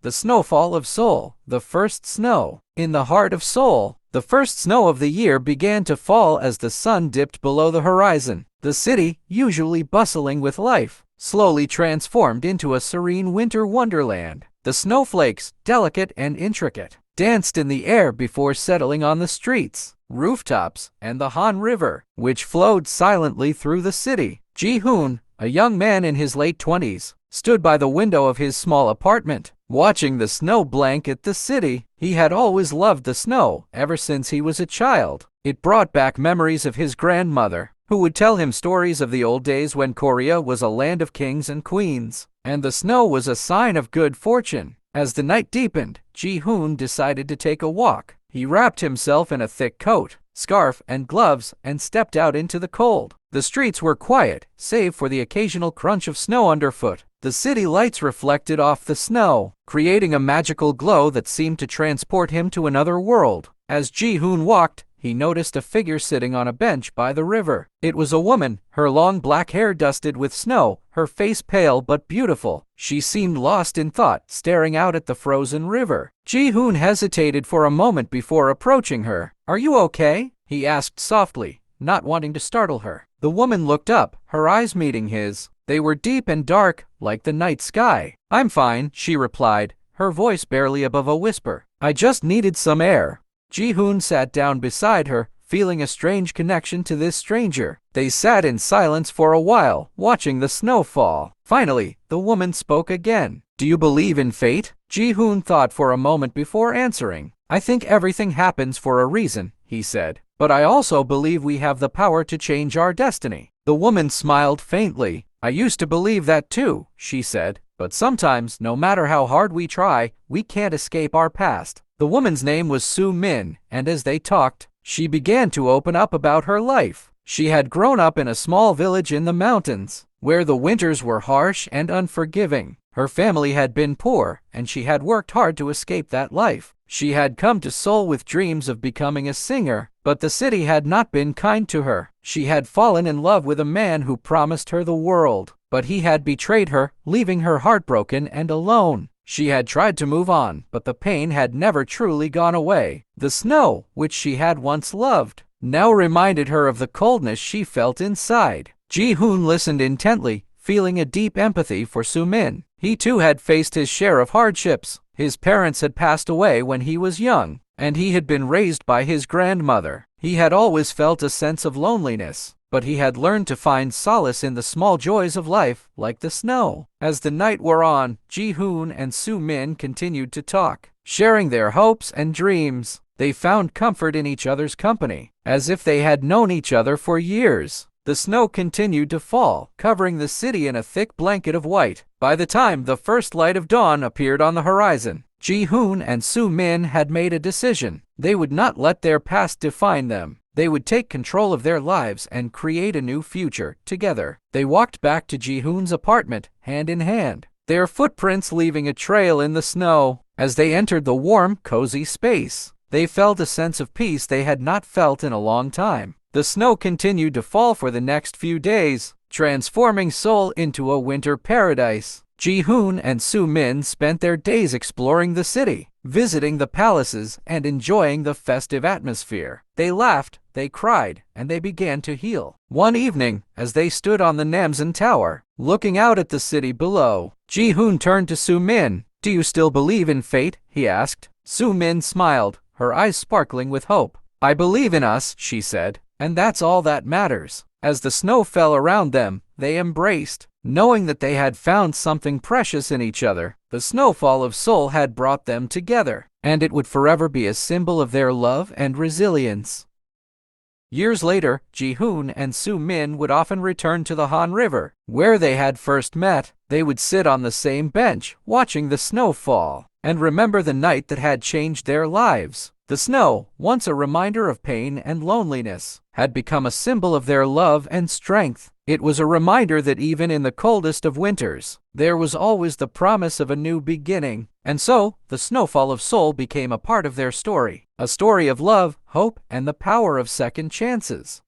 The Snowfall of Seoul, the first snow. In the heart of Seoul, the first snow of the year began to fall as the sun dipped below the horizon. The city, usually bustling with life, slowly transformed into a serene winter wonderland. The snowflakes, delicate and intricate, danced in the air before settling on the streets, rooftops, and the Han River, which flowed silently through the city. Ji-hoon, a young man in his late 20s, stood by the window of his small apartment, watching the snow blanket the city. He had always loved the snow ever since he was a child. It brought back memories of his grandmother, who would tell him stories of the old days when Korea was a land of kings and queens, and the snow was a sign of good fortune. As the night deepened, Ji-hoon decided to take a walk. He wrapped himself in a thick coat, scarf, and gloves and stepped out into the cold. The streets were quiet, save for the occasional crunch of snow underfoot. The city lights reflected off the snow, creating a magical glow that seemed to transport him to another world. As Ji-hoon walked, he noticed a figure sitting on a bench by the river. It was a woman, her long black hair dusted with snow, her face pale but beautiful. She seemed lost in thought, staring out at the frozen river. Ji-hoon hesitated for a moment before approaching her. "Are you okay?" he asked softly, not wanting to startle her. The woman looked up, her eyes meeting his. They were deep and dark, like the night sky. "I'm fine," she replied, her voice barely above a whisper. "I just needed some air." Ji-hoon sat down beside her, feeling a strange connection to this stranger. They sat in silence for a while, watching the snow fall. Finally, the woman spoke again. "Do you believe in fate?" Ji-hoon thought for a moment before answering. "I think everything happens for a reason," he said. "But I also believe we have the power to change our destiny." The woman smiled faintly. "I used to believe that too," she said. "But sometimes, no matter how hard we try, we can't escape our past." The woman's name was Soo-min, and as they talked, she began to open up about her life. She had grown up in a small village in the mountains, where the winters were harsh and unforgiving. Her family had been poor, and she had worked hard to escape that life. She had come to Seoul with dreams of becoming a singer, but the city had not been kind to her. She had fallen in love with a man who promised her the world, but he had betrayed her, leaving her heartbroken and alone. She had tried to move on, but the pain had never truly gone away. The snow, which she had once loved, now reminded her of the coldness she felt inside. Ji-hoon listened intently, feeling a deep empathy for Soo-min. He too had faced his share of hardships. His parents had passed away when he was young, and he had been raised by his grandmother. He had always felt a sense of loneliness, but he had learned to find solace in the small joys of life, like the snow. As the night wore on, Ji-hoon and Soo-min continued to talk, sharing their hopes and dreams. They found comfort in each other's company, as if they had known each other for years. The snow continued to fall, covering the city in a thick blanket of white. By the time the first light of dawn appeared on the horizon, Ji-hoon and Soo-min had made a decision. They would not let their past define them. They would take control of their lives and create a new future together. They walked back to Ji-hoon's apartment, hand in hand, their footprints leaving a trail in the snow. As they entered the warm, cozy space, they felt a sense of peace they had not felt in a long time. The snow continued to fall for the next few days, transforming Seoul into a winter paradise. Ji-hoon and Soo-min spent their days exploring the city, visiting the palaces, and enjoying the festive atmosphere. They laughed, they cried, and they began to heal. One evening, as they stood on the Namsan Tower, looking out at the city below, Ji-hoon turned to Soo-min. "Do you still believe in fate?" he asked. Soo-min smiled, her eyes sparkling with hope. "I believe in us," she said, "and that's all that matters." As the snow fell around them, they embraced, knowing that they had found something precious in each other. The Snowfall of Seoul had brought them together, and it would forever be a symbol of their love and resilience. Years later, Ji-hoon and Soo-min would often return to the Han River, where they had first met. They would sit on the same bench, watching the snow fall, and remember the night that had changed their lives. The snow, once a reminder of pain and loneliness, had become a symbol of their love and strength. It was a reminder that even in the coldest of winters, there was always the promise of a new beginning. And so, the Snowfall of Seoul became a part of their story, a story of love, hope, and the power of second chances.